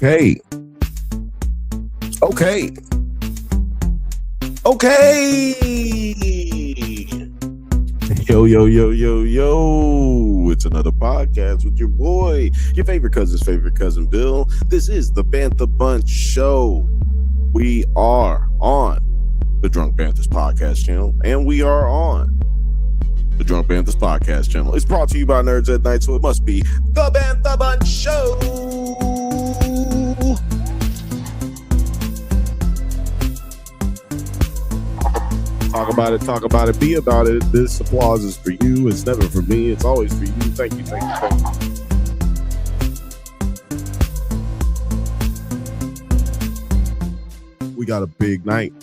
Okay. Yo. It's another podcast with your boy, your favorite cousin's favorite cousin, Bill. This is the Bantha Bunch Show. We are on the Drunk Banthas podcast channel, and we are on the Drunk Banthas podcast channel. It's brought to you by Nerds at Night, so it must be the Bantha Bunch Show. Talk about it, be about it. This applause is for you. It's never for me. It's always for you. Thank you. We got a big night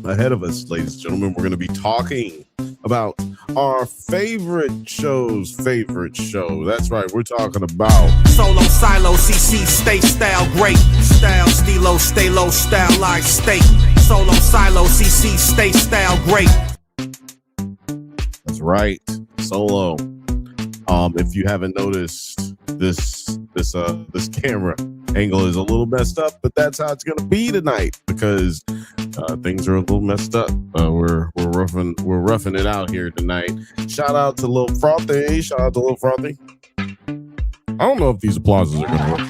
ahead of us, ladies and gentlemen. We're going to be talking about our favorite show's favorite show. That's right. We're talking about Solo, Silo, CC, Stay Style, Great Style, Stilo, Stay Low, Style, Live, State. Solo, Silo, CC, Stay Style, Great. That's right. Solo. If you haven't noticed, this camera angle is a little messed up, but that's how it's gonna be tonight because things are a little messed up. We're roughing it out here tonight. Shout out to Lil Frothy. I don't know if these applauses are gonna work.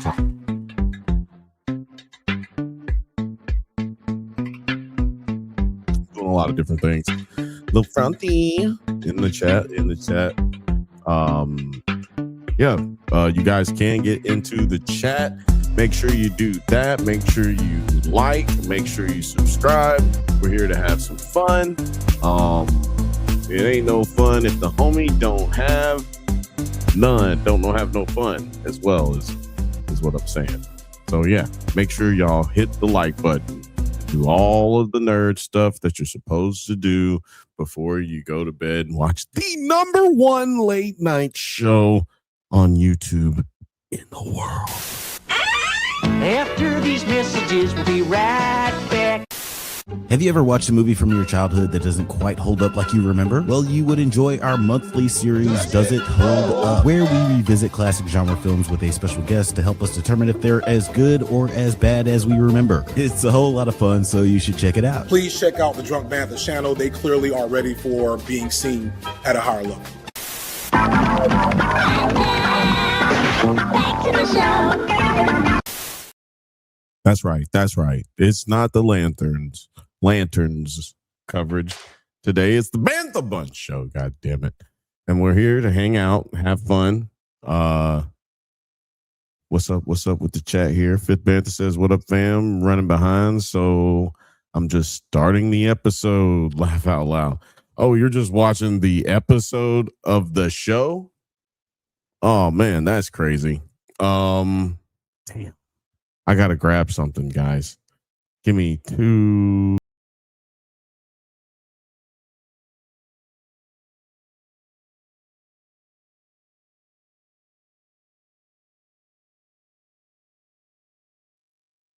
Doing a lot of different things. Lil Frothy in the chat. You guys can get into the chat. Make sure you do that. Make sure you like. Make sure you subscribe. We're here to have some fun. It ain't no fun if the homie don't have none. Don't have no fun as well is what I'm saying. So yeah, make sure y'all hit the like button. Do all of the nerd stuff that you're supposed to do before you go to bed and watch the #1 late night show on YouTube in the world. After these messages, we'll be right back. Have you ever watched a movie from your childhood that doesn't quite hold up like you remember? Well, you would enjoy our monthly series, Does It Hold Up?, where we revisit classic genre films with a special guest to help us determine if they're as good or as bad as we remember. It's a whole lot of fun, so you should check it out. Please check out the Drunk Banthas channel. They clearly are ready for being seen at a higher level. That's right. It's not the lanterns coverage today. It's the Bantha Bunch Show. God damn it! And we're here to hang out, have fun. What's up with the chat here? Fifth Bantha says, "What up, fam? Running behind, so I'm just starting the episode." Laugh out loud. Oh, you're just watching the episode of the show? Oh man, that's crazy. Damn. I gotta grab something, guys. Give me 2.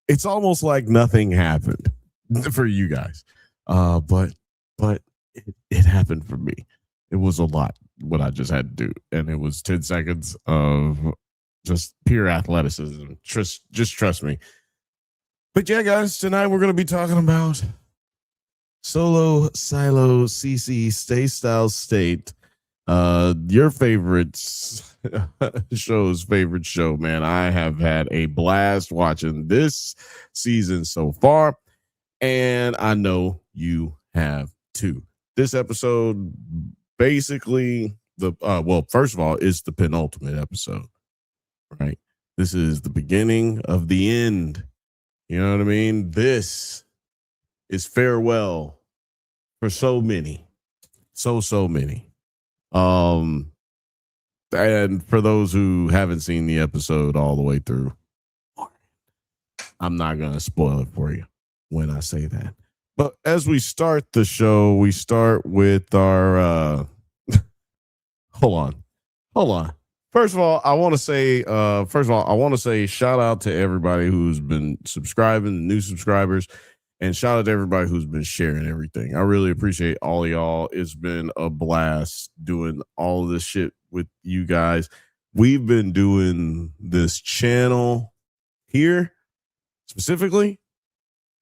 It's almost like nothing happened for you guys. But it happened for me. It was a lot what I just had to do. And it was 10 seconds of just pure athleticism. Just trust me. But yeah, guys, tonight we're going to be talking about Solo, Silo, CC, Stay Style, State. Your favorite show's favorite show, man. I have had a blast watching this season so far, and I know you have too. This episode basically first of all, it's the penultimate episode. Right. This is the beginning of the end. You know what I mean? This is farewell for so many. So many. And for those who haven't seen the episode all the way through, I'm not going to spoil it for you when I say that. But as we start the show, we start with our hold on. First of all, I want to say shout out to everybody who's been subscribing, the new subscribers, and shout out to everybody who's been sharing everything. I really appreciate all of y'all. It's been a blast doing all of this shit with you guys. We've been doing this channel here specifically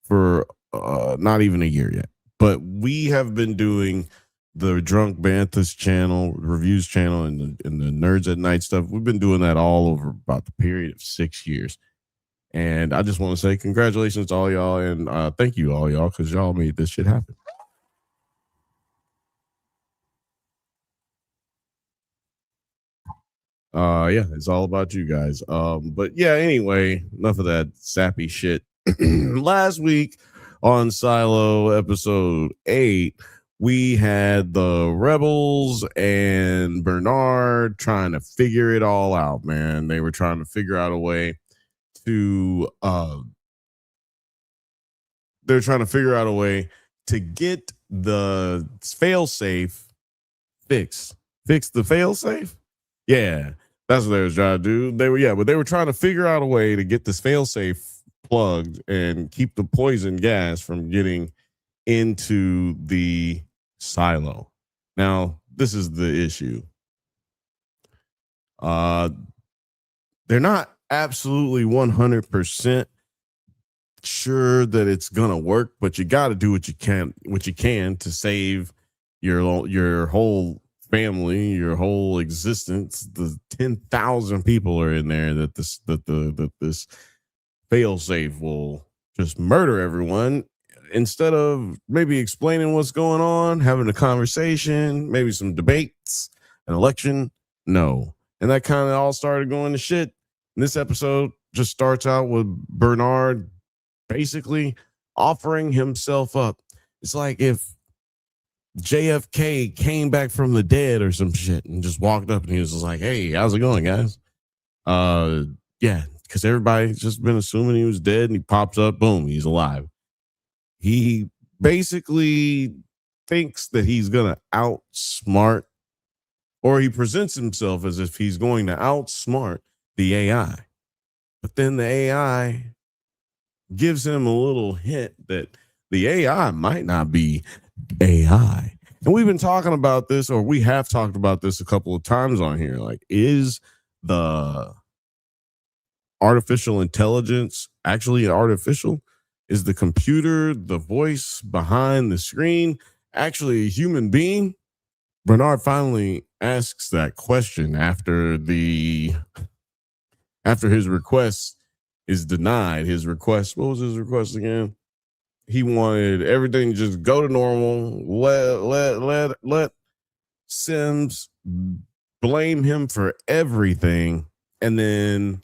for not even a year yet. But we have been doing the Drunk Banthas channel, reviews channel, and the Nerds at Night stuff. We've been doing that all over about the period of 6 years. And I just want to say congratulations to all y'all, and thank you all y'all, because y'all made this shit happen. Yeah, it's all about you guys. But yeah, anyway, enough of that sappy shit. Last week on Silo episode 8, we had the Rebels and Bernard trying to figure it all out, man. They were trying to figure out a way to they're trying to figure out a way to get the failsafe fix the failsafe. Yeah, that's what they was trying to do. They were trying to figure out a way to get this failsafe plugged and keep the poison gas from getting into the silo. Now, this is the issue. They're not absolutely 100% sure that it's gonna work, but you got to do what you can to save your whole family, your whole existence. The 10,000 people are in there that this failsafe will just murder everyone. Instead of maybe explaining what's going on, having a conversation, maybe some debates, an election, no. And that kind of all started going to shit. And this episode just starts out with Bernard basically offering himself up. It's like if JFK came back from the dead or some shit and just walked up and he was just like, hey, how's it going, guys? Yeah, because everybody's just been assuming he was dead, and he pops up, boom, he's alive. He basically thinks that he's going to outsmart, or he presents himself as if he's going to outsmart the AI. But then the AI gives him a little hint that the AI might not be AI. And we've been talking about this, or we have talked about this a couple of times on here. Like, is the artificial intelligence actually artificial? Is the computer, the voice behind the screen, actually a human being? Bernard finally asks that question after his request is denied. His request, what was his request again? He wanted everything to just go to normal. Let Sims blame him for everything, and then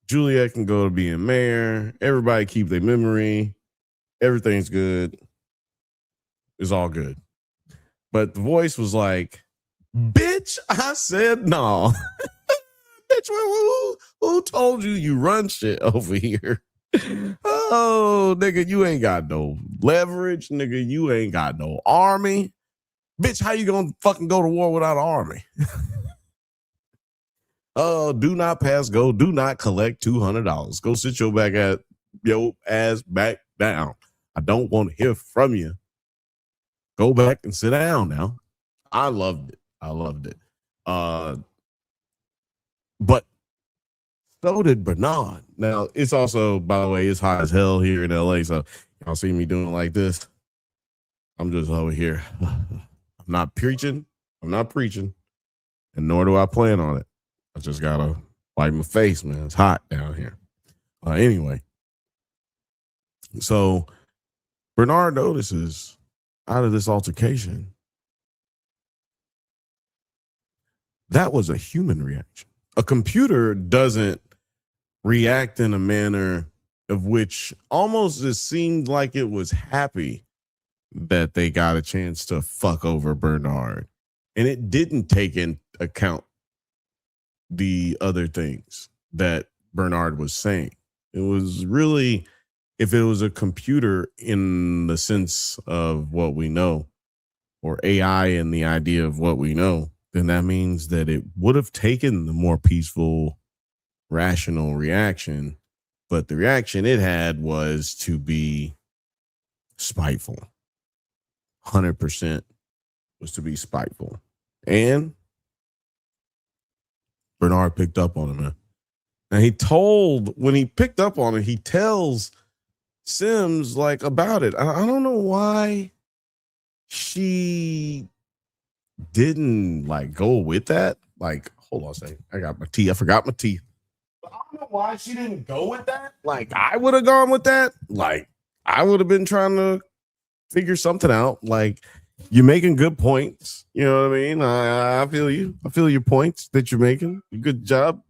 Juliet can go to being mayor. Everybody keep their memory. Everything's good. It's all good. But the voice was like, bitch, I said no. Bitch, who told you run shit over here? Oh, nigga, you ain't got no leverage. Nigga, you ain't got no army. Bitch, how you gonna fucking go to war without an army? Oh, do not pass go. Do not collect $200. Go sit your ass back down. I don't want to hear from you. Go back and sit down now. I loved it. But so did Bernard. Now, it's also, by the way, it's hot as hell here in LA. So y'all see me doing like this. I'm just over here. I'm not preaching. And nor do I plan on it. I just gotta wipe my face, man. It's hot down here. Anyway, so Bernard notices out of this altercation, that was a human reaction. A computer doesn't react in a manner of which almost it seemed like it was happy that they got a chance to fuck over Bernard. And it didn't take into account the other things that Bernard was saying. It was really, if it was a computer in the sense of what we know, or AI in the idea of what we know, then that means that it would have taken the more peaceful, rational reaction. But the reaction it had was to be spiteful. 100% was to be spiteful. And Bernard picked up on it, man. And when he picked up on it, he tells Sims like about it. I don't know why she didn't like go with that. Like, hold on a second. I got my tea. I forgot my tea. But I don't know why she didn't go with that. Like, I would have gone with that. Like, I would have been trying to figure something out. Like, you're making good points. You know what I mean? I feel you. I feel your points that you're making. Good job.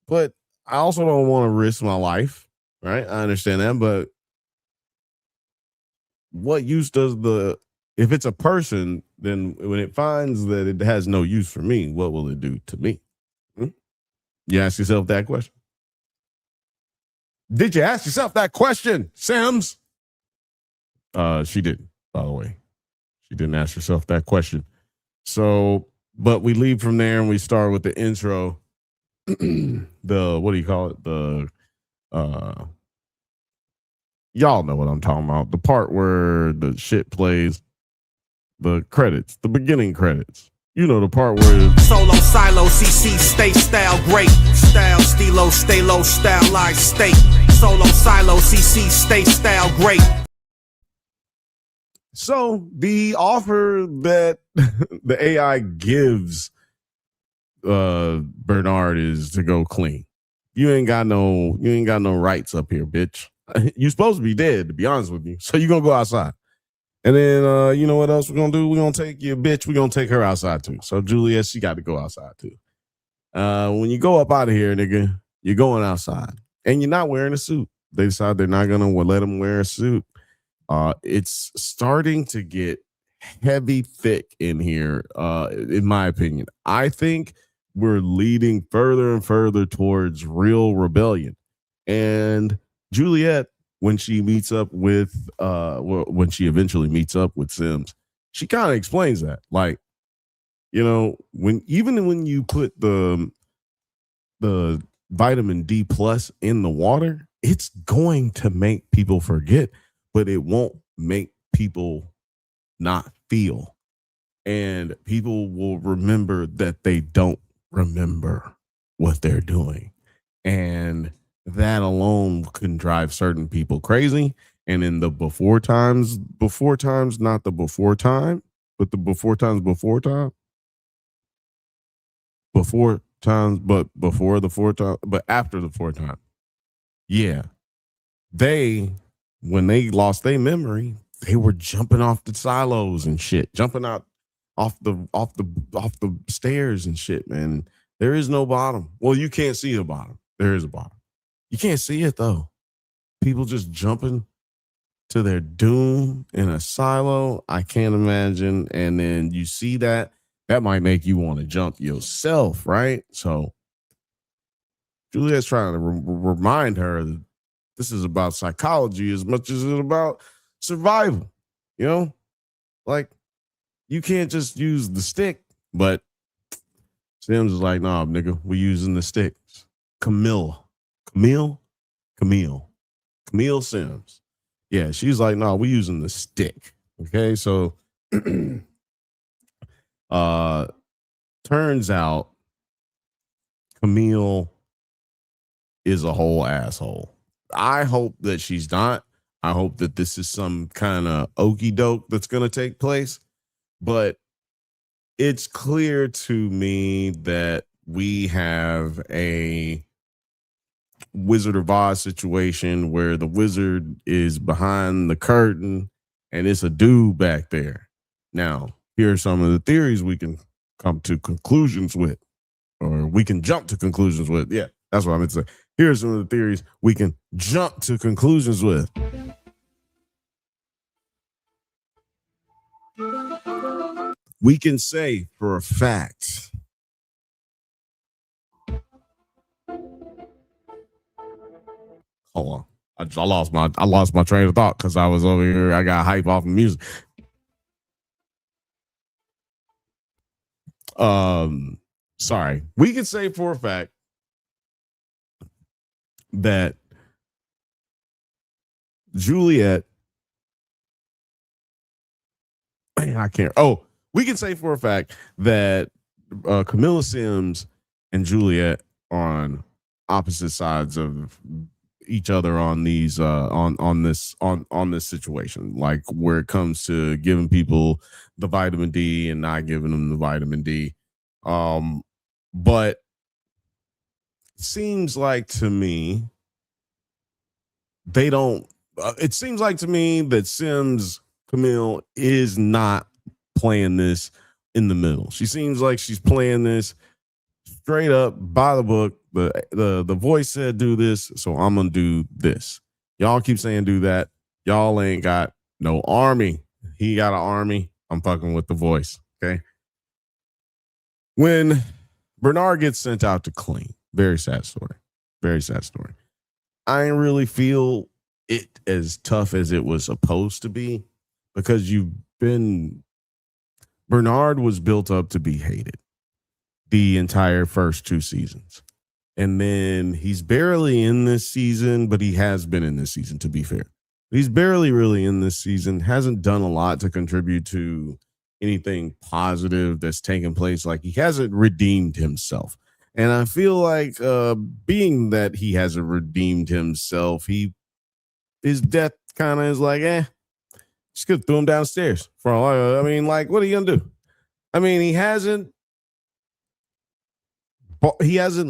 But I also don't want to risk my life. Right? I understand that. But what use does if it's a person, then when it finds that it has no use for me, what will it do to me? You ask yourself that question. Did you ask yourself that question, Sims? She didn't, by the way. She didn't ask herself that question. So, but we leave from there and we start with the intro. What do you call it? Y'all know what I'm talking about. The part where the shit plays, the credits, the beginning credits. You know, the part where Solo, silo, CC, stay style, great. Style, stilo, stay low, style, live, state. Solo, silo, CC, stay style, great. So the offer that the AI gives Bernard is to go clean. You ain't got no rights up here, bitch. You supposed to be dead, to be honest with you. So you gonna go outside. And then you know what else we're gonna do? We're gonna take your bitch, we're gonna take her outside too. So Juliet, she got to go outside too. When you go up out of here, nigga, you're going outside. And you're not wearing a suit. They decide they're not gonna let him wear a suit. It's starting to get heavy thick in here, in my opinion. I think we're leading further and further towards real rebellion. And Juliet, when she meets up with when she eventually meets up with Sims, she kind of explains that. Like, you know, when you put the vitamin D plus in the water, it's going to make people forget, but it won't make people not feel. And people will remember that they don't remember what they're doing. And that alone can drive certain people crazy. And in the before times, not the before time, but the before times, but before after the four time. Yeah. When they lost their memory, they were jumping off the silos and shit, jumping out off the stairs and shit, man. There is no bottom. Well, you can't see the bottom. There is a bottom. You can't see it though. People just jumping to their doom in a silo. I can't imagine. And then you see that might make you want to jump yourself, right? So Juliet's trying to remind her that this is about psychology as much as it's about survival. You know, like you can't just use the stick. But Sims is like, nah, nigga, we using the sticks. Camille Sims. Yeah, she's like, no, we using the stick. Okay, so turns out Camille is a whole asshole. I hope that she's not. I hope that this is some kind of okey doke that's going to take place. But it's clear to me that we have a Wizard of Oz situation where the wizard is behind the curtain and it's a dude back there. Now, here are some of the theories we can come to conclusions with, or we can jump to conclusions with. Yeah, that's what I meant to say. Here are some of the theories we can jump to conclusions with. We can say for a fact hold on. I lost my train of thought because I was over here. I got hype off of music. Sorry. We can say for a fact that Juliet, I can't. Oh, we can say for a fact that Camilla Sims and Juliet are on opposite sides of each other on these on this situation, like where it comes to giving people the vitamin D and not giving them the vitamin D. But it seems like to me they don't it seems like to me that Sims Camille is not playing this in the middle. She seems like she's playing this straight up by the book. The voice said do this, so I'm gonna do this. Y'all keep saying do that. Y'all ain't got no army. He got an army. I'm fucking with the voice. Okay. When Bernard gets sent out to clean, very sad story. Very sad story. I didn't really feel it as tough as it was supposed to be, because Bernard was built up to be hated the entire first 2 seasons. And then he's barely in this season, but he has been in this season, to be fair. He's barely really in this season, hasn't done a lot to contribute to anything positive that's taken place. Like, he hasn't redeemed himself. And I feel like being that he hasn't redeemed himself, his death kind of is like, just could throw him downstairs. For all I mean, like, what are you gonna do? I mean, he hasn't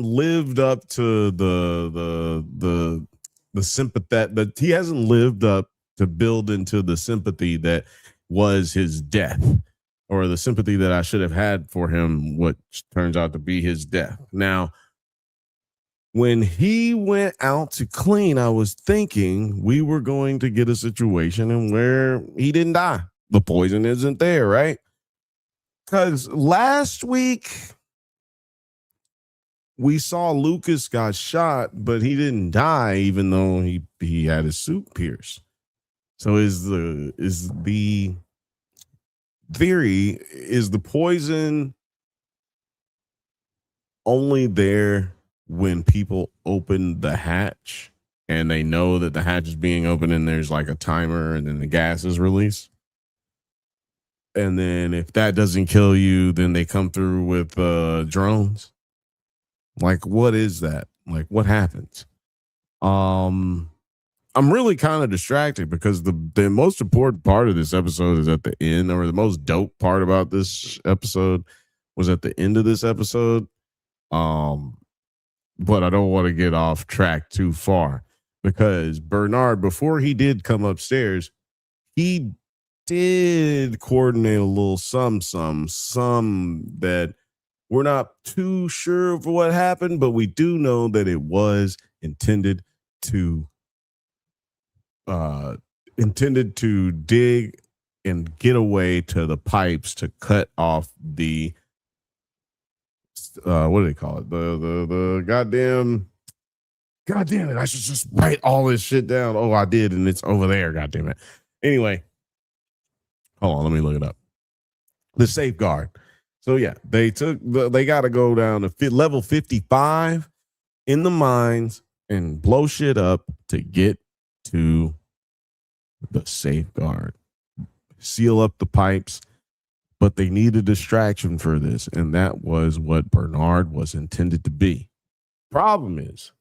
lived up to the sympathy, but he hasn't lived up to build into the sympathy that was his death, or the sympathy that I should have had for him, what turns out to be his death. Now, when he went out to clean, I was thinking we were going to get a situation in where he didn't die. The poison isn't there, right? Because last week we saw Lucas got shot, but he didn't die, even though he had his suit pierced. So is the theory, is the poison only there when people open the hatch and they know that the hatch is being opened and there's like a timer and then the gas is released? And then if that doesn't kill you, then they come through with drones? Like, what is that? Like, what happens? I'm really kind of distracted because the most important part of this episode is at the end, or the most dope part about this episode was at the end of this episode. But I don't want to get off track too far, because Bernard, before he did come upstairs, he did coordinate a little some that we're not too sure of what happened, but we do know that it was intended to dig and get away to the pipes to cut off the what do they call it? The goddamn it. I should just write all this shit down. Oh, I did, and it's over there. God damn it. Anyway, hold on, let me look it up. The safeguard. So yeah, they got to go down to level 55 in the mines and blow shit up to get to the safeguard, seal up the pipes. But they need a distraction for this, and that was what Bernard was intended to be. Problem is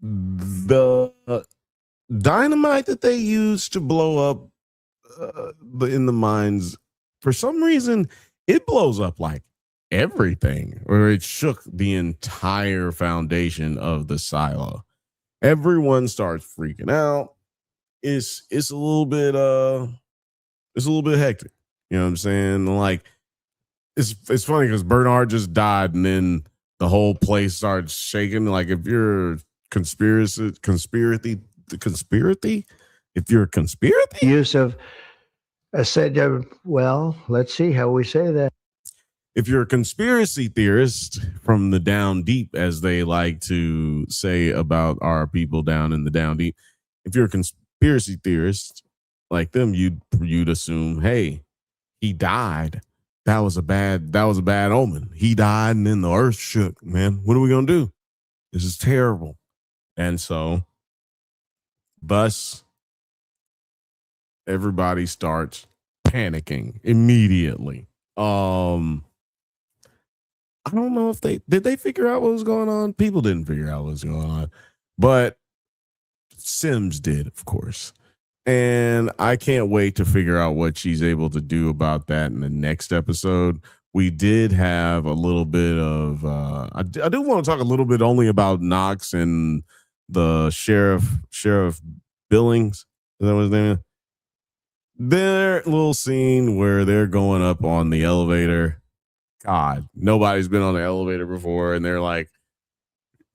the dynamite that they used to blow up in the mines, for some reason, it blows up like everything, or it shook the entire foundation of the silo. Everyone starts freaking out. It's a little bit hectic. You know what I'm saying? Like, it's funny because Bernard just died and then the whole place starts shaking. Like, if you're conspiracy, if you're a conspiracy, use of said, well, let's see how we say that. If you're a conspiracy theorist from the down deep, as they like to say about our people down in the down deep, if you're a conspiracy theorist like them, you'd assume, hey, he died. That was a bad omen. He died and then the earth shook, man. What are we gonna do? This is terrible. And so thus everybody starts panicking immediately. I don't know if they figure out what was going on. People didn't figure out what was going on, but Sims did, of course. And I can't wait to figure out what she's able to do about that in the next episode. We did have a little bit of I do want to talk a little bit only about Knox and the sheriff Billings. Is that what his name is? Their little scene where they're going up on the elevator. God, nobody's been on the elevator before, and they're like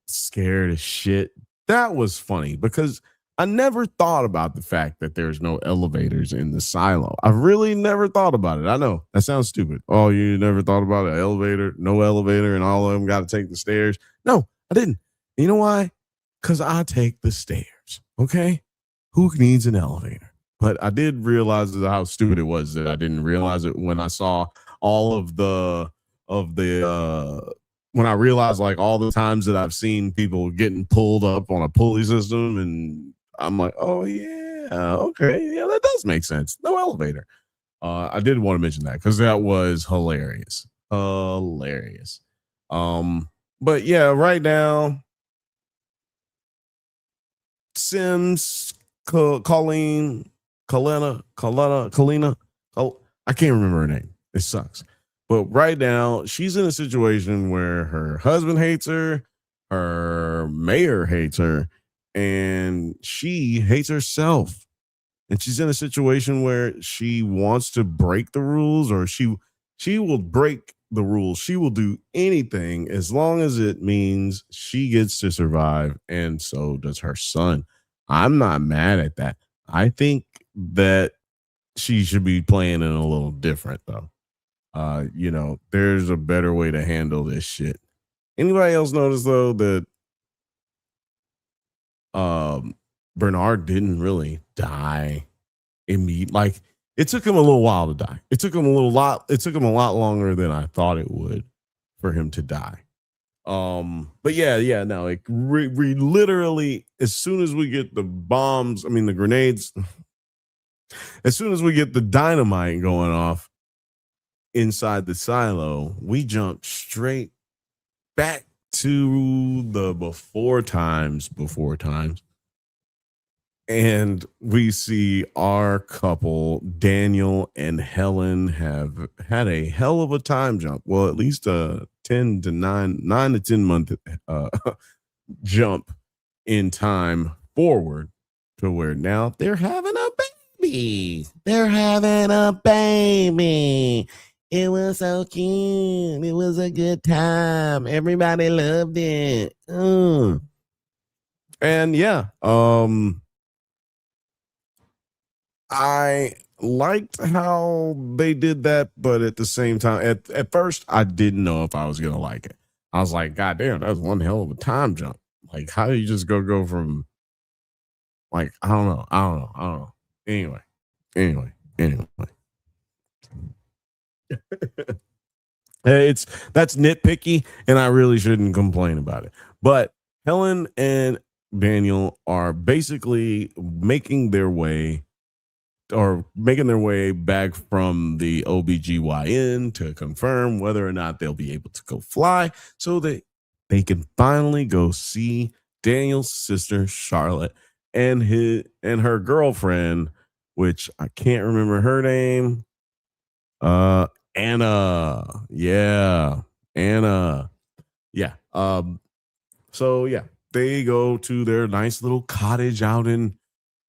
scared as shit. That was funny because I never thought about the fact that there's no elevators in the silo. I really never thought about it. I know that sounds stupid. Oh, you never thought about an elevator, no elevator, and all of them got to take the stairs. No, I didn't. You know why? Because I take the stairs. Okay. Who needs an elevator? But I did realize how stupid it was that I didn't realize it when I saw all of the when I realized like all the times that I've seen people getting pulled up on a pulley system, and I'm like, oh yeah, okay, yeah, that does make sense. No elevator. I did want to mention that because that was hilarious. But yeah, right now, Sims, Colleen, Kalina. Oh, I can't remember her name. It sucks. But right now, she's in a situation where her husband hates her, her mayor hates her, and she hates herself. And she's in a situation where she wants to break the rules, or she will break the rules. She will do anything as long as it means she gets to survive, and so does her son. I'm not mad at that. I think that she should be playing it a little different, though. There's a better way to handle this shit. Anybody else notice though that Bernard didn't really die immediately? Like it took him a little while to die. It took him a lot longer than I thought it would for him to die. But yeah, no, like we literally, as soon as we get the bombs, I mean the grenades, as soon as we get the dynamite going off inside the silo, we jump straight back to the before times, and we see our couple, Daniel and Helen, have had a hell of a time jump. Well, at least a 9 to 10 month jump in time forward to where now they're having a baby. It was so cute. It was a good time. Everybody loved it. And yeah, I liked how they did that, but at the same time, at first, I didn't know if I was gonna like it. I was like, God damn, that was one hell of a time jump. Like, how do you just go from like I don't know. Anyway. That's nitpicky, and I really shouldn't complain about it. But Helen and Daniel are basically making their way back from the OBGYN to confirm whether or not they'll be able to go fly, so that they can finally go see Daniel's sister Charlotte and her girlfriend, which I can't remember her name. Anna. Yeah. Anna. Yeah. So yeah, they go to their nice little cottage out in,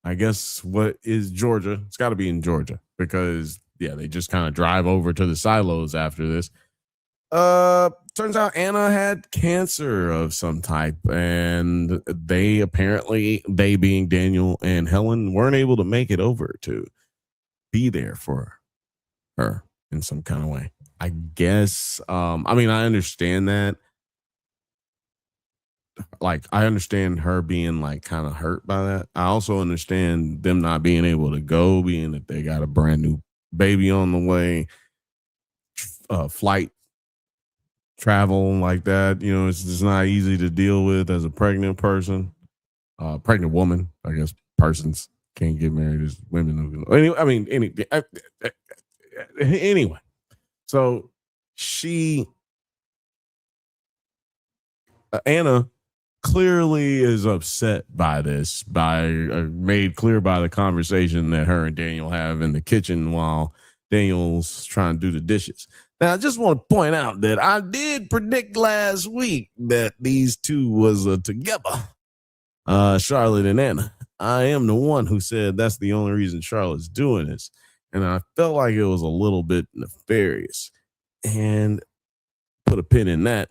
I guess, what is Georgia? It's got to be in Georgia because yeah, they just kind of drive over to the silos after this. Turns out Anna had cancer of some type, and they being Daniel and Helen, weren't able to make it over to be there for her in some kind of way. I guess, I mean, I understand that. Like, I understand her being like kind of hurt by that. I also understand them not being able to go, being that they got a brand new baby on the way, flight travel like that. You know, it's just not easy to deal with as a pregnant person, pregnant woman. I guess persons can't get married as women. Anyway, so she Anna clearly is upset by this, made clear by the conversation that her and Daniel have in the kitchen while Daniel's trying to do the dishes. Now, I just want to point out that I did predict last week that these two was together, Charlotte and Anna. I am the one who said that's the only reason Charlotte's doing this, and I felt like it was a little bit nefarious, and put a pin in that.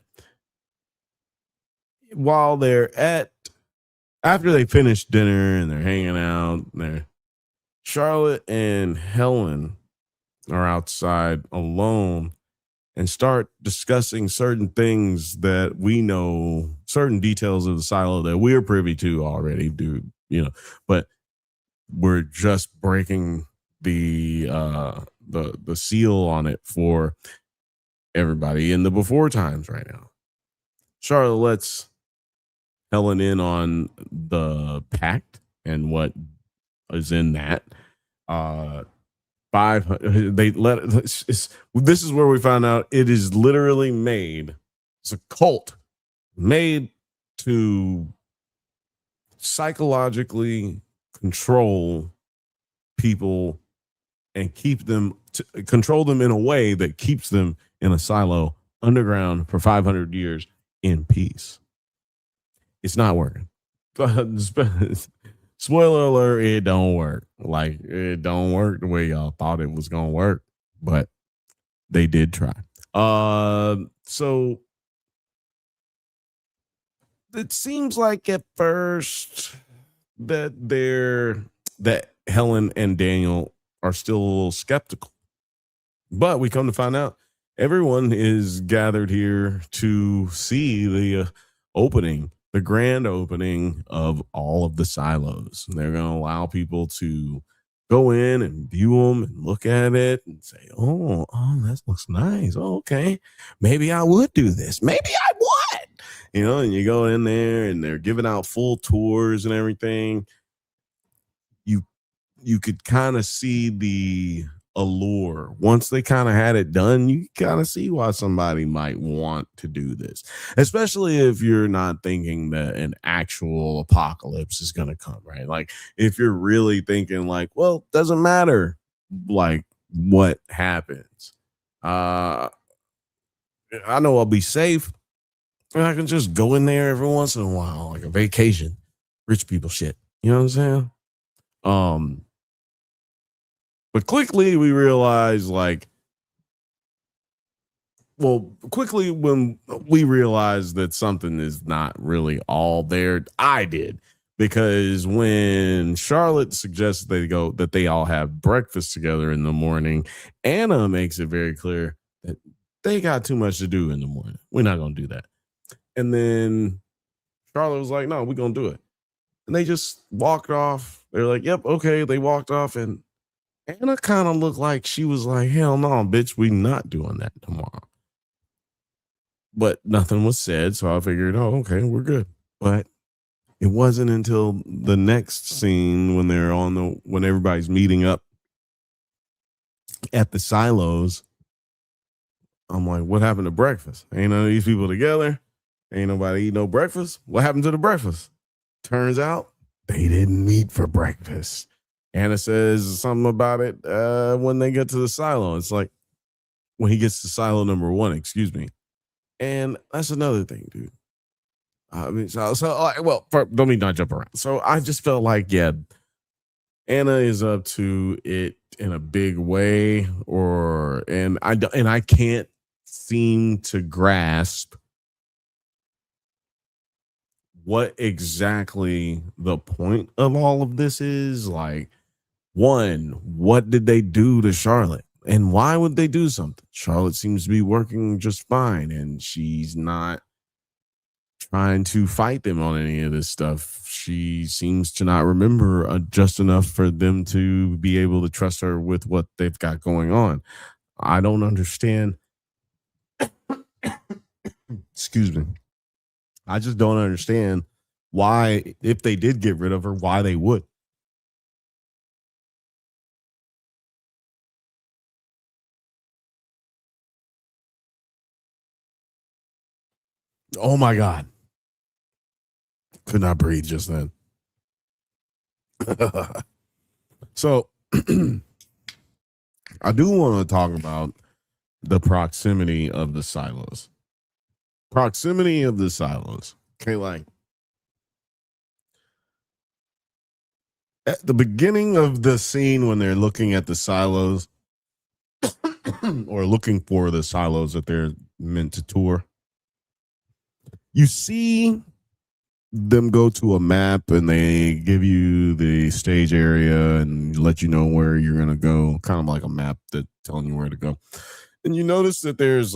While after they finish dinner and they're hanging out, Charlotte and Helen are outside alone and start discussing certain things that we know, certain details of the silo that we're privy to already, dude. But we're just breaking the seal on it for everybody in the before times right now. Charlotte lets Helen in on the pact and what is in that. 500. This is where we found out it is literally made. It's a cult made to psychologically control people and control them in a way that keeps them in a silo underground for 500 years in peace. It's not working. Spoiler alert, it don't work. Like, it don't work the way y'all thought it was gonna work, but they did try. So it seems like at first that Helen and Daniel are still a little skeptical, but we come to find out everyone is gathered here to see the grand opening of all of the silos. They're going to allow people to go in and view them and look at it and say, oh, that looks nice. Oh, okay. Maybe I would do this. Maybe I would. And you go in there and they're giving out full tours and everything. You could kind of see the allure. Once they kind of had it done, you kind of see why somebody might want to do this, especially if you're not thinking that an actual apocalypse is going to come, right? Like, if you're really thinking like, well, doesn't matter like what happens. I know I'll be safe and I can just go in there every once in a while, like a vacation, rich people shit. You know what I'm saying? But quickly we realized when we realized that something is not really all there, I did. Because when Charlotte suggests that they all have breakfast together in the morning, Anna makes it very clear that they got too much to do in the morning. We're not going to do that. And then Charlotte was like, no, we're going to do it. And they just walked off. They're like, yep, okay. They walked off, and Anna kind of looked like she was like, hell no, bitch, we not doing that tomorrow. But nothing was said, so I figured, oh, okay, we're good. But it wasn't until the next scene when when everybody's meeting up at the silos. I'm like, what happened to breakfast? Ain't none of these people together. Ain't nobody eat no breakfast. What happened to the breakfast? Turns out they didn't meet for breakfast. Anna says something about it when they get to the silo. It's like when he gets to silo number 1, excuse me. And that's another thing, dude. I mean, don't mean not jump around. So I just felt like, yeah, Anna is up to it in a big way, and I can't seem to grasp what exactly the point of all of this is. Like, one, what did they do to Charlotte? And why would they do something? Charlotte seems to be working just fine, and she's not trying to fight them on any of this stuff. She seems to not remember just enough for them to be able to trust her with what they've got going on. I don't understand. Excuse me. I just don't understand why, if they did get rid of her, why they would. Oh my God. Could not breathe just then. So I do want to talk about the proximity of the silos. Proximity of the silos. Okay, like at the beginning of the scene when they're looking at the silos or looking for the silos that they're meant to tour, you see them go to a map and they give you the stage area and let you know where you're going to go, kind of like a map that telling you where to go. And you notice that there's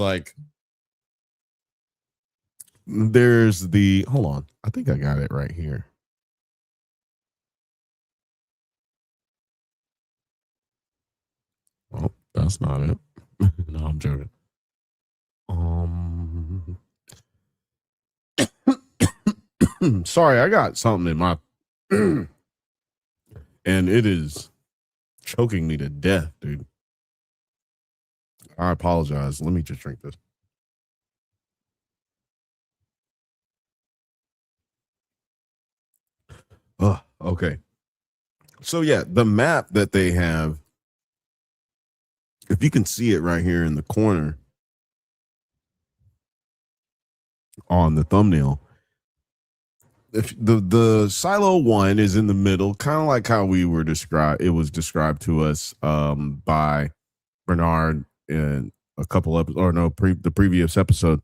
the, hold on, I think I got it right here. Oh, that's not it. No, I'm joking. Sorry, I got something in my and it is choking me to death, dude. I apologize. Let me just drink this. Okay. So yeah, the map that they have, if you can see it right here in the corner on the thumbnail, if the silo one is in the middle, kind of like how we were described, it was described to us by Bernard in a couple episodes, or no, the previous episode.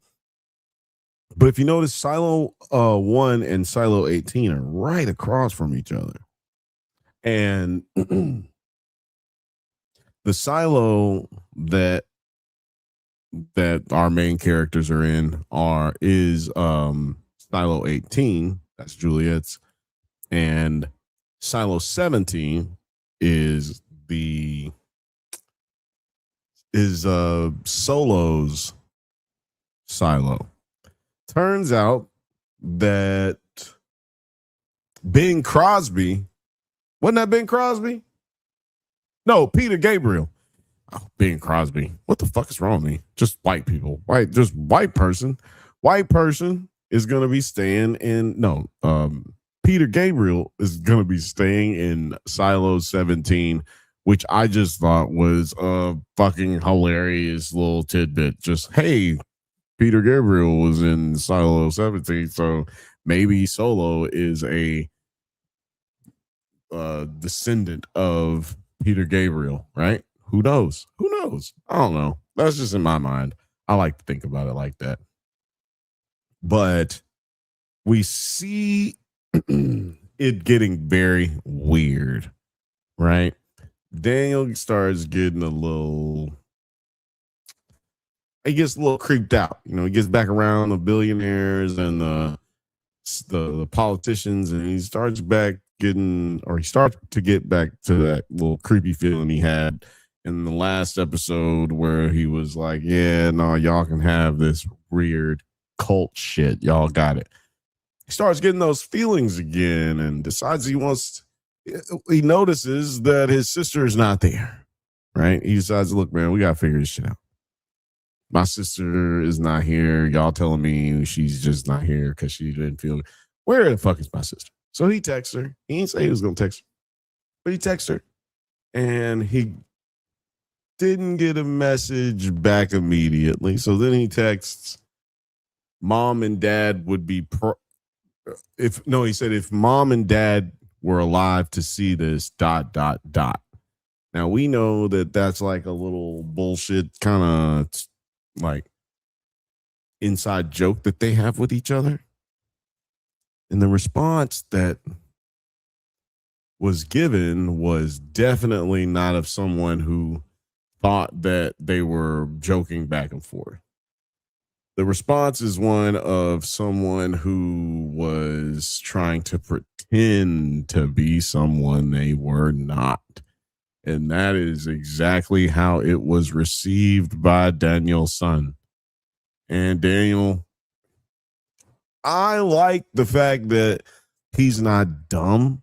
But if you notice, silo 1 and silo 18 are right across from each other. And the silo that our main characters are in is silo 18, that's Juliet's, and silo 17 is Solo's silo. Turns out that Bing Crosby, wasn't that Bing Crosby? No, Peter Gabriel. Oh, Bing Crosby. What the fuck is wrong with me? Just white people. Just white person. White person is going to be staying in, Peter Gabriel is going to be staying in silo 17, which I just thought was a fucking hilarious little tidbit. Just, hey, Peter Gabriel was in silo 17, so maybe Solo is a descendant of Peter Gabriel, right? Who knows? Who knows? I don't know. That's just in my mind. I like to think about it like that. But we see it getting very weird, right? Daniel starts getting he gets a little creeped out. He gets back around the billionaires and the politicians, and he starts to get back to that little creepy feeling he had in the last episode where he was like, yeah, no, y'all can have this weird cult shit. Y'all got it. He starts getting those feelings again and decides he notices that his sister is not there, right? He decides, look, man, we got to figure this shit out. My sister is not here. Y'all telling me she's just not here because she didn't feel. Where the fuck is my sister? So he texts her. He didn't say he was going to text her, but he texted her. And he didn't get a message back immediately. So then he texts, mom and dad would be he said if mom and dad were alive to see this ... Now we know that that's like a little bullshit kind of like inside joke that they have with each other. And the response that was given was definitely not of someone who thought that they were joking back and forth. The response is one of someone who was trying to pretend to be someone they were not. And that is exactly how it was received by Daniel's son. And Daniel, I like the fact that he's not dumb,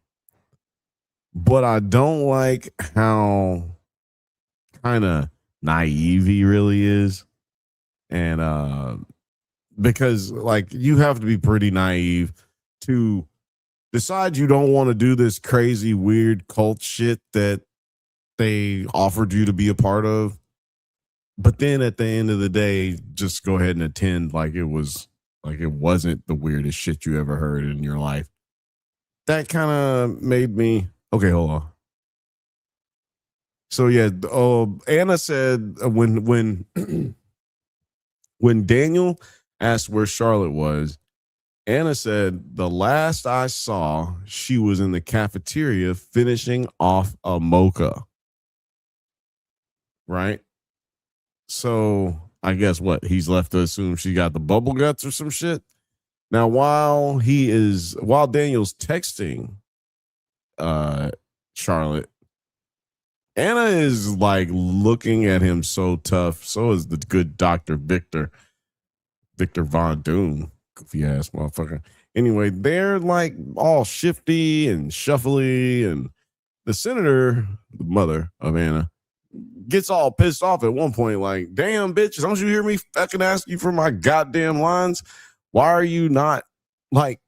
but I don't like how kind of naive he really is. And because like you have to be pretty naive to decide you don't want to do this crazy, weird cult shit that they offered you to be a part of. But then at the end of the day, just go ahead and attend like it wasn't the weirdest shit you ever heard in your life. That kind of made me, okay, hold on. So yeah, Anna said when when Daniel asked where Charlotte was, Anna said, the last I saw, she was in the cafeteria finishing off a mocha. Right? So I guess what? He's left to assume she got the bubble guts or some shit. Now, while Daniel's texting Charlotte, Anna is like looking at him so tough. So is the good Dr. Victor Von Doom, goofy ass motherfucker. Anyway, they're like all shifty and shuffly, and the senator, the mother of Anna, gets all pissed off at one point, like, damn, bitch, don't you hear me fucking ask you for my goddamn lines? Why are you not, like,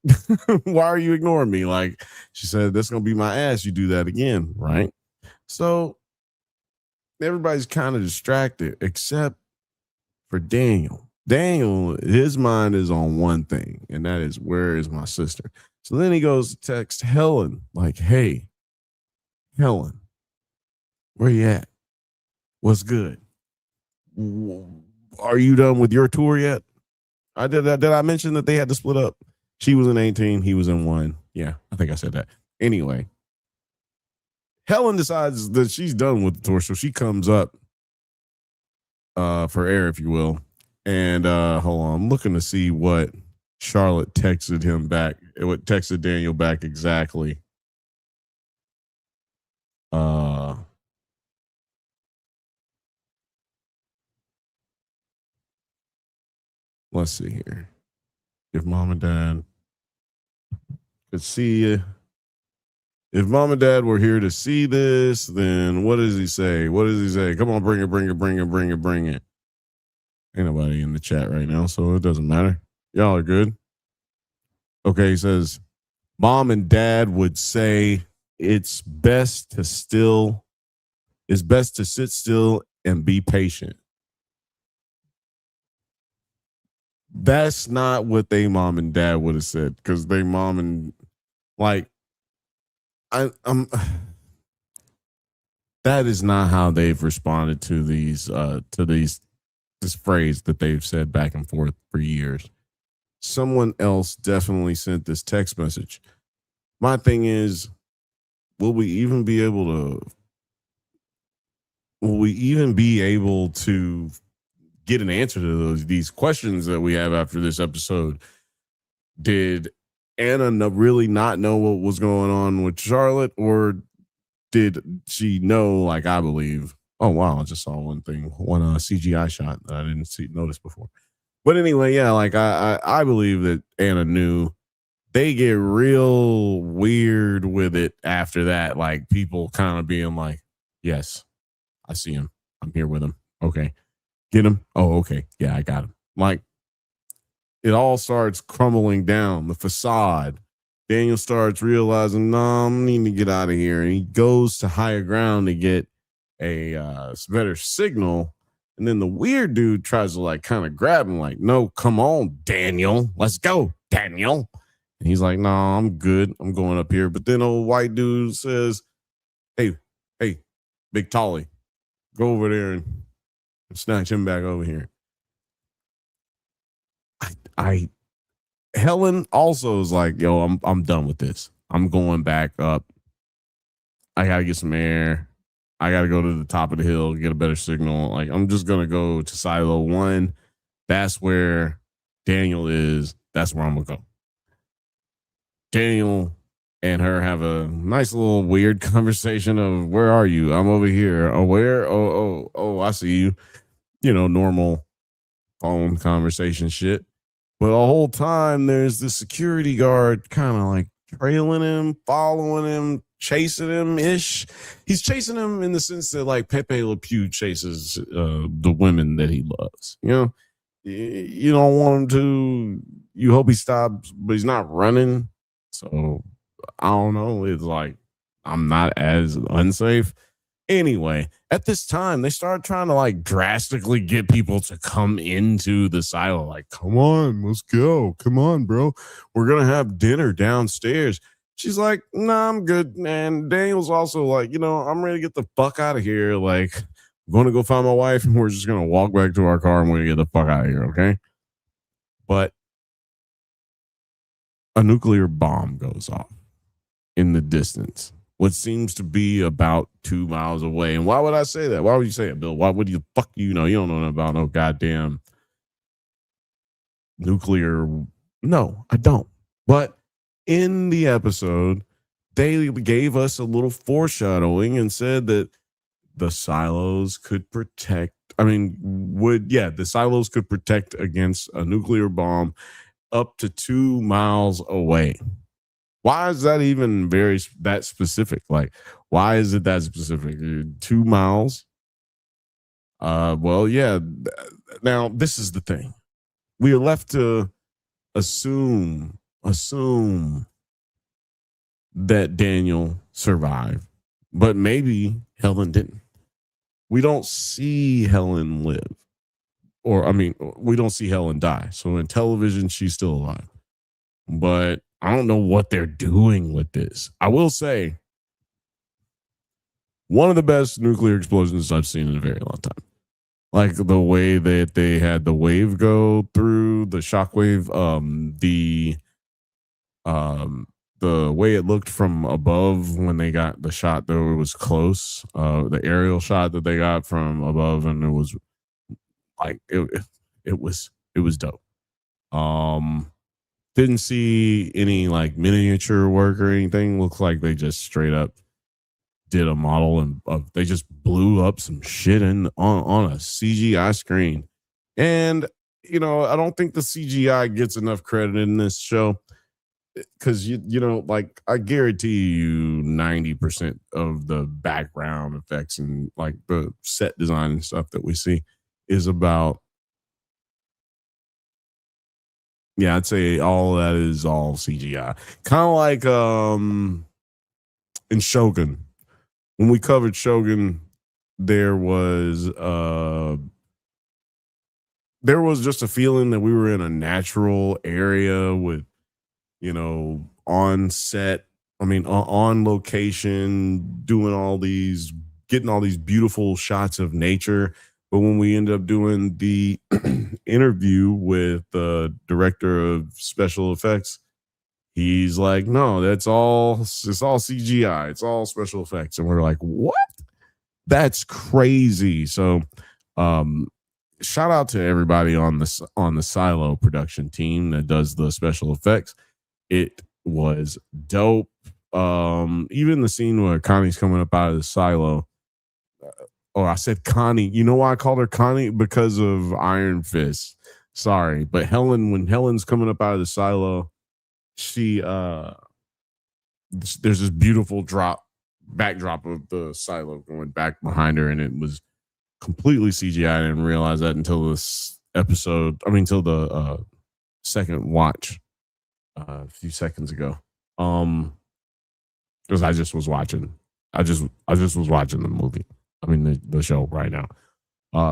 why are you ignoring me? Like, she said, that's going to be my ass. You do that again, right? So everybody's kind of distracted except for Daniel. Daniel, his mind is on one thing, and that is, where is my sister? So then he goes to text Helen, like, hey, Helen, where you at? What's good? Are you done with your tour yet? Did I mention that they had to split up? She was in 18, he was in 1. Yeah, I think I said that. Anyway, Helen decides that she's done with the tour, so she comes up for air, if you will. And hold on, I'm looking to see what Charlotte texted him back. What texted Daniel back exactly. Let's see here. If mom and dad could see you. If mom and dad were here to see this, then what does he say? What does he say? Come on, bring it. Ain't nobody in the chat right now, so it doesn't matter. Y'all are good. Okay, he says, mom and dad would say it's best to sit still and be patient. That's not what they mom and dad would have said, because they mom and like I'm that is not how they've responded to this phrase that they've said back and forth for years. Someone else definitely sent this text message. My thing is, will we even be able to get an answer to these questions that we have after this episode? Did Anna really not know what was going on with Charlotte, or did she know, like I believe? Oh wow, I just saw one CGI shot that I didn't notice before. But anyway, yeah, like I believe that Anna knew. They get real weird with it after that, like people kind of being like, yes, I see him, I'm here with him, okay. Get him? Oh, okay. Yeah, I got him. Like, it all starts crumbling down, the facade. Daniel starts realizing, no, I need to get out of here. And he goes to higher ground to get a better signal. And then the weird dude tries to, like, kind of grab him, like, no, come on, Daniel. Let's go, Daniel. And he's like, no, I'm good. I'm going up here. But then old white dude says, hey, Big Tolly, go over there and snatch him back over here. Helen also is like, yo, I'm done with this. I'm going back up. I gotta get some air. I gotta go to the top of the hill, get a better signal. Like, I'm just gonna go to Silo 1. That's where Daniel is. That's where I'm gonna go. Daniel and her have a nice little weird conversation of, where are you? I'm over here. Oh, where? Oh, I see you. You know, normal phone conversation shit. But the whole time there's the security guard kind of like trailing him, following him, chasing him ish. He's chasing him in the sense that like Pepe Le Pew chases the women that he loves. You know, you don't want him to. You hope he stops, but he's not running. So I don't know. It's like I'm not as unsafe. Anyway, at this time, they started trying to like drastically get people to come into the silo. Like, come on, let's go. Come on, bro. We're going to have dinner downstairs. She's like, nah, I'm good. And Daniel's also like, I'm ready to get the fuck out of here. Like, I'm going to go find my wife and we're just going to walk back to our car and we're going to get the fuck out of here. Okay. But a nuclear bomb goes off in the distance, what seems to be about 2 miles away. And why would I say that? Why would you say it, Bill? Why would you you know? You don't know nothing about no goddamn nuclear. No, I don't. But in the episode, they gave us a little foreshadowing and said that the silos could protect. The silos could protect against a nuclear bomb up to 2 miles away. Why is that even that specific? Like, why is it that specific? 2 miles? Well, yeah. Now, this is the thing. We are left to assume that Daniel survived, but maybe Helen didn't. We don't see Helen live. We don't see Helen die. So in television, she's still alive. But I don't know what they're doing with this. I will say, one of the best nuclear explosions I've seen in a very long time. Like the way that they had the wave go through, the shockwave, the way it looked from above when they got the shot, though it was close. The aerial shot that they got from above, and it was like it was dope. Didn't see any like miniature work or anything. Looks like they just straight up did a model and they just blew up some shit on a CGI screen. And I don't think the CGI gets enough credit in this show because like I guarantee you 90% of the background effects and like the set design and stuff that we see is about. Yeah, I'd say all of that is all CGI. Kind of like in Shogun. When we covered Shogun, there was just a feeling that we were in a natural area with, on set, on location, getting all these beautiful shots of nature. But when we ended up doing the interview with the director of special effects, he's like, no, it's all CGI. It's all special effects. And we're like, what? That's crazy. So shout out to everybody on the Silo production team that does the special effects. It was dope. Even the scene where Connie's coming up out of the silo. I said Connie. You know why I called her Connie? Because of Iron Fist. Sorry. But when Helen's coming up out of the silo, she there's this beautiful backdrop of the silo going back behind her, and it was completely CGI. I didn't realize that until this episode. Until the second watch a few seconds ago. Because I just was watching. I just was watching the movie. The show right now,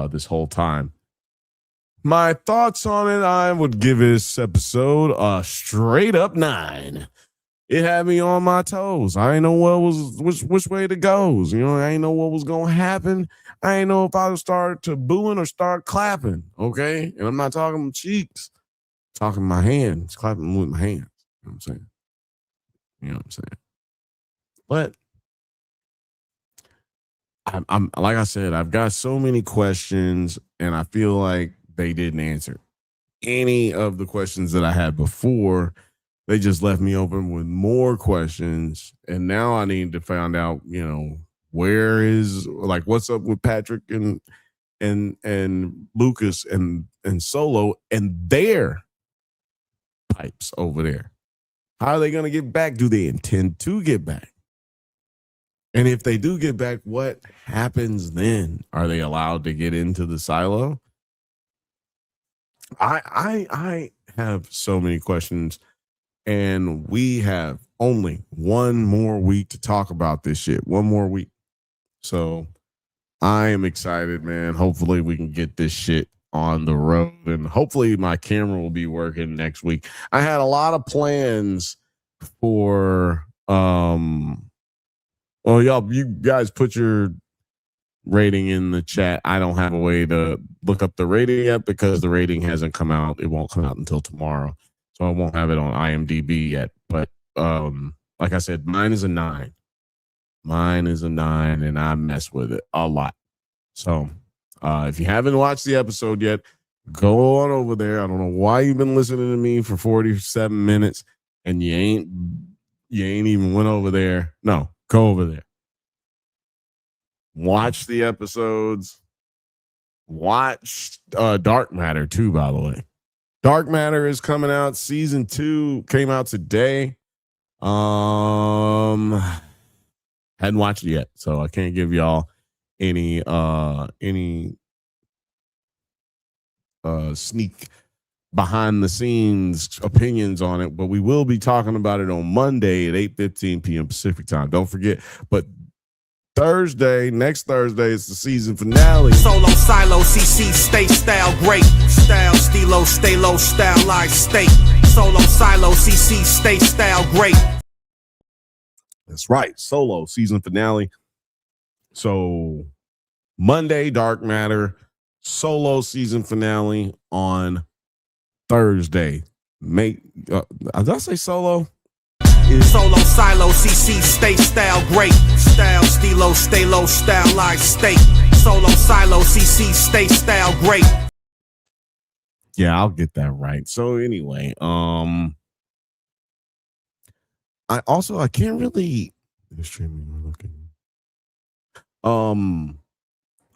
this whole time. My thoughts on it, I would give this episode a straight up 9. It had me on my toes. I didn't know which way to go. I didn't know what was going to happen. I didn't know if I would start to booing or start clapping. Okay. And I'm not talking cheeks, I'm talking my hands, clapping with my hands. You know what I'm saying? But I'm like I said, I've got so many questions, and I feel like they didn't answer any of the questions that I had before. They just left me open with more questions, and now I need to find out, where is what's up with Patrick and Lucas and Solo and their pipes over there. How are they going to get back? Do they intend to get back? And if they do get back, what happens then? Are they allowed to get into the silo? I have so many questions. And we have only one more week to talk about this shit. One more week. So I am excited, man. Hopefully we can get this shit on the road, and hopefully my camera will be working next week. I had a lot of plans for well, you guys put your rating in the chat. I don't have a way to look up the rating yet because the rating hasn't come out. It won't come out until tomorrow, so I won't have it on IMDb yet. But like I said, mine is a 9. Mine is a 9, and I mess with it a lot. So if you haven't watched the episode yet, go on over there. I don't know why you've been listening to me for 47 minutes and you ain't even went over there. No, go over there. Watch the episodes. Watch Dark Matter too, by the way. Dark Matter is coming out. Season 2 came out today. Hadn't watched it yet, so I can't give y'all any sneak behind the scenes opinions on it, but we will be talking about it on Monday at 8:15 p.m. Pacific time. Don't forget, but next Thursday is the season finale. Solo, silo, CC, stay style, great. Style, stilo, stay low, style, live, state. Solo, silo, CC, stay style, great. That's right. Solo season finale. So Monday, Dark Matter. Solo season finale on Thursday. Did I say solo? Solo, silo, CC, stay style, great. Style, stilo, stay low, style, live, state. Solo, silo, CC, stay style, great. Yeah, I'll get that right. So anyway, I can't really streaming we're looking.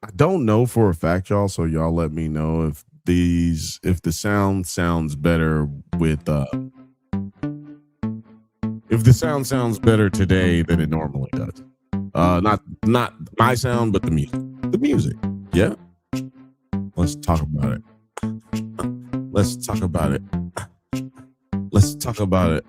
I don't know for a fact, y'all, so y'all let me know if the sound sounds better with if the sound sounds better today than it normally does. Not my sound, but the music. The music. Yeah. Let's talk about it. Let's talk about it. Let's talk about it.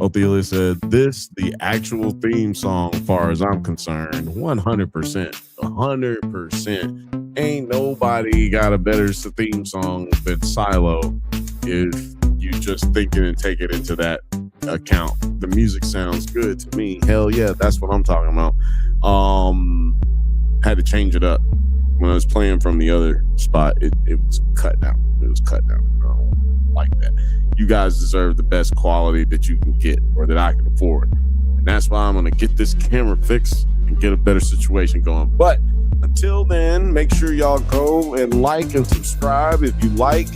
Ophelia said, the actual theme song, far as I'm concerned, 100%. 100%. Ain't nobody got a better theme song than Silo if you just think it and take it into that account. The music sounds good to me. Hell yeah, that's what I'm talking about. Had to change it up. When I was playing from the other spot, it was cut down. It was cut down. I don't like that. You guys deserve the best quality that you can get or that I can afford. And that's why I'm going to get this camera fixed and get a better situation going. But until then, make sure y'all go and like and subscribe if you like,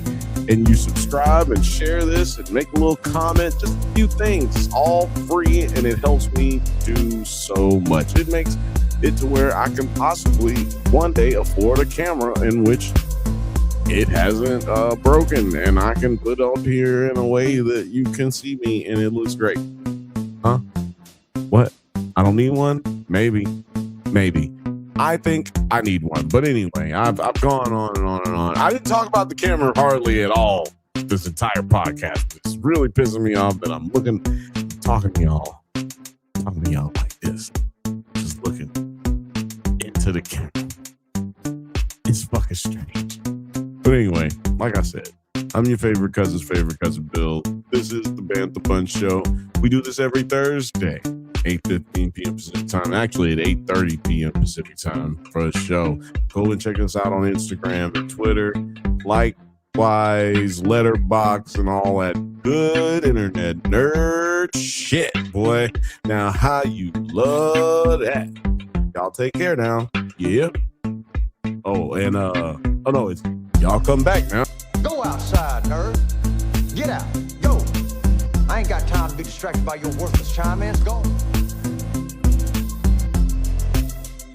and you subscribe and share this and make a little comment, just a few things. It's all free and it helps me do so much. It makes it to where I can possibly one day afford a camera in which it hasn't broken, and I can put on here in a way that you can see me and it looks great. Huh? What? I don't need one? Maybe. I think I need one. But anyway, I've gone on and on and on. I didn't talk about the camera hardly at all this entire podcast. It's really pissing me off that I'm talking to y'all like this. Just looking into the camera. It's fucking strange. But anyway, like I said, I'm your favorite cousin's favorite cousin, Bill. This is the Bantha Bunch Show. We do this every Thursday, 8:15 p.m. Pacific time. Actually, at 8:30 p.m. Pacific time for a show. Go and check us out on Instagram and Twitter. Likewise, Letterboxd, and all that good internet nerd shit, boy. Now, how you love that. Y'all take care now. Yeah. Oh, and it's y'all come back now. Go outside, nerd. Get out. Go. I ain't got time to be distracted by your worthless chime-ins.